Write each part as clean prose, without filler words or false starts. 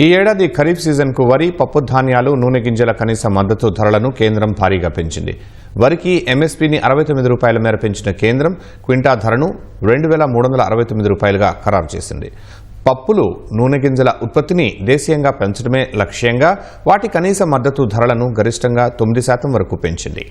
ఈ ఏడాది ఖరీఫ్ సీజన్కు వరి, పప్పు ధాన్యాలు, నూనె గింజల కనీస మద్దతు ధరలను కేంద్రం భారీగా పెంచింది. వరికి ఎంఎస్పీని 69 రూపాయల మేర పెంచిన కేంద్రం క్వింటా ధరను 2,369 రూపాయలుగా ఖరారు చేసింది. పప్పులు, నూనె గింజల ఉత్పత్తిని దేశీయంగా పెంచడమే లక్ష్యంగా వాటి కనీస మద్దతు ధరలను గరిష్టంగా 9% వరకు పెంచింది.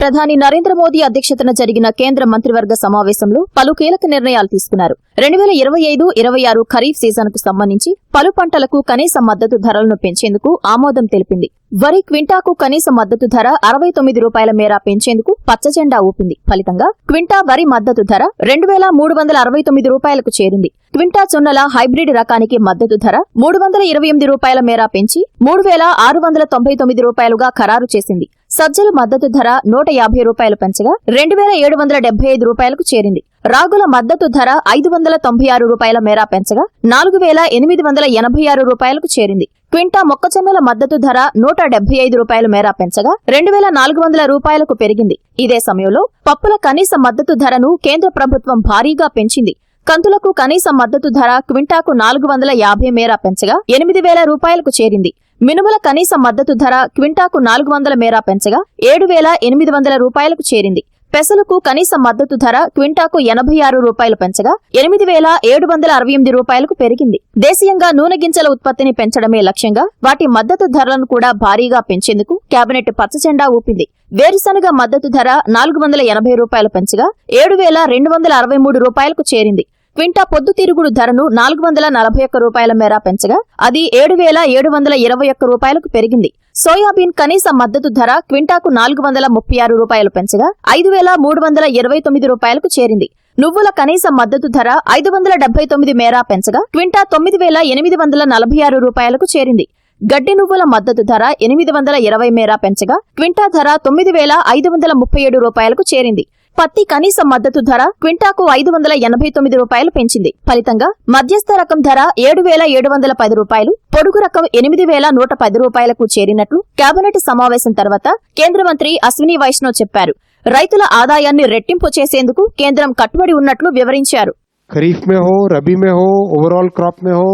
ప్రధాని నరేంద్ర మోదీ అధ్యక్షతన జరిగిన కేంద్ర మంత్రివర్గ సమావేశంలో పలు కీలక నిర్ణయాలు తీసుకున్నారు. 2025-26 ఖరీఫ్ సీజన్కు సంబంధించి పలు పంటలకు కనీస మద్దతు ధరలను పెంచేందుకు ఆమోదం తెలిపింది. వరి క్వింటాకు కనీస మద్దతు ధర 69 రూపాయల మేర పెంచేందుకు పచ్చజెండా ఊపింది. ఫలితంగా క్వింటా వరి మద్దతు ధర 2,369 రూపాయలకు చేరింది. క్వింటా జొన్నల హైబ్రిడ్ రకానికి మద్దతు ధర 328 రూపాయల మేర పెంచి 3,699 రూపాయలుగా ఖరారు చేసింది. సజ్జల మద్దతు ధర 150 రూపాయలు పెంచగా 2,775 రూపాయలకు చేరింది. రాగుల మద్దతు ధర 596 రూపాయల మేర పెంచగా 4,886 రూపాయలకు చేరింది. క్వింటా మొక్కజొన్నల మద్దతు ధర 175 రూపాయల మేర పెంచగా 2,400 రూపాయలకు పెరిగింది. ఇదే సమయంలో పప్పుల కనీస మద్దతు ధరను కేంద్ర ప్రభుత్వం భారీగా పెంచింది. కందులకు కనీస మద్దతు ధర క్వింటాకు 450 మేర పెంచగా 8,000 రూపాయలకు చేరింది. మినుముల కనీస మద్దతు ధర క్వింటాకు 400 మేర పెంచగా 7,800 రూపాయలకు చేరింది. పెసలకు కనీస మద్దతు ధర క్వింటాకు 86 రూపాయలు పెంచగా 8,768 రూపాయలకు పెరిగింది. దేశీయంగా నూనె గింజల ఉత్పత్తిని పెంచడమే లక్ష్యంగా వాటి మద్దతు ధరలను కూడా భారీగా పెంచేందుకు కేబినెట్ పచ్చజెండా ఊపింది. వేరుశనగ మద్దతు ధర 480 రూపాయలు పెంచగా 7,263 రూపాయలకు చేరింది. క్వింటా పొద్దుతిరుగుడు ధరను 441 రూపాయల మేర పెంచగా అది 7,721 రూపాయలకు పెరిగింది. సోయాబీన్ కనీస మద్దతు ధర క్వింటాకు 436 రూపాయలు పెంచగా 5,329 రూపాయలకు చేరింది. నువ్వుల కనీస మద్దతు ధర 579 మేర పెంచగా క్వింటా 9,846 రూపాయలకు చేరింది. గడ్డి నువ్వుల మద్దతు ధర 820 మేర పెంచగా క్వింటా ధర 9,537 రూపాయలకు చేరింది. పత్తి కనీస మద్దతు ధర క్వింటాకు 589 రూపాయలు పెంచింది. ఫలితంగా మధ్యస్థ రకం ధర 7,710 రూపాయలు, పొడుగు రకం 8,110 రూపాయలకు చేరినట్లు కేబినెట్ సమావేశం తర్వాత కేంద్ర మంత్రి అశ్విని వైష్ణవ్ చెప్పారు. రైతుల ఆదాయాన్ని రెట్టింపు చేసేందుకు కేంద్రం కట్టుబడి ఉన్నట్లు వివరించారు. ఖరీఫ్ మే హో, రబీ మే హో, ఓవరాల్ क्रॉप में हो,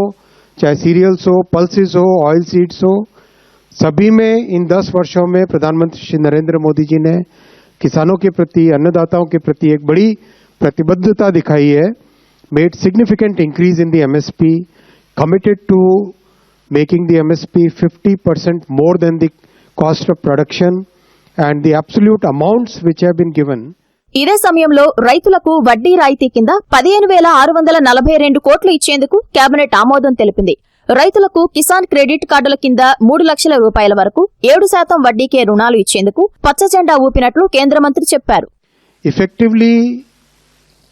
चाहे सीरियल्स हो, पल्सेस हो, ऑयल सीड्स हो, सभी में इन 10 वर्षों में प्रधानमंत्री श्री नरेंद्र मोदी जी ने किसानों के प्रति, अन्नदाताओं के प्रति एक बड़ी प्रतिबद्धता दिखाई है. Made significant increase in the MSP, committed to making the MSP 50% more than the cost of production and the absolute amounts which have been given. ఇదే సమయంలో రైతులకు వడ్డీ రాయితీ కింద 15,642 కోట్లు ఇచ్చేందుకు కేబినెట్ ఆమోదం తెలిపింది. రైతులకు కిసాన్ క్రెడిట్ కార్డుల కింద 3 లక్షల రూపాయల వరకు 7% వడ్డీకే రుణాలు ఇచ్చేందుకు పచ్చజెండా ఊపినట్లు కేంద్ర మంత్రి చెప్పారు. इफेक्टिवली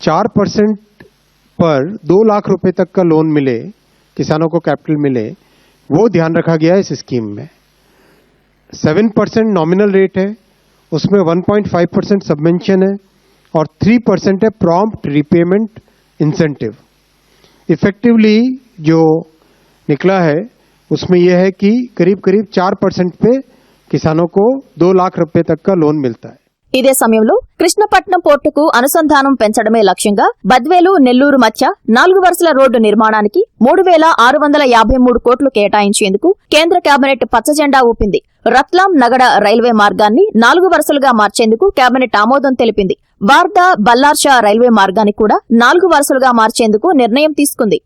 4% पर 2 लाख रुपए तक का लोन मिले, किसानों को कैपिटल मिले, वो ध्यान रखा गया है इस स्कीम में. 7% नॉमिनल रेट है, उसमें 1.5% सबवेंशन है और 3% है प्रॉम्प्ट रीपेमेंट इंसेंटिव. इफेक्टिवली जो निकला है उसमें यह है कि करीब 4% पे किसानों को 2 लाख रुपए तक का लोन मिलता है. ఇదే సమయంలో కృష్ణపట్నం పోర్టుకు అనుసంధానం పెంచడమే లక్ష్యంగా బద్వేలు, నెల్లూరు మధ్య 4 వరుసల రోడ్డు నిర్మాణానికి 3,653 కోట్లు కేటాయించేందుకు కేంద్ర కేబినెట్ పచ్చజెండా ఊపింది. రత్లాం నగడ రైల్వే మార్గాన్ని 4 వరుసలుగా మార్చేందుకు కేబినెట్ ఆమోదం తెలిపింది. వార్దా, బల్లార్షా రైల్వే మార్గాన్ని కూడా 4 వరుసలుగా మార్చేందుకు నిర్ణయం తీసుకుంది.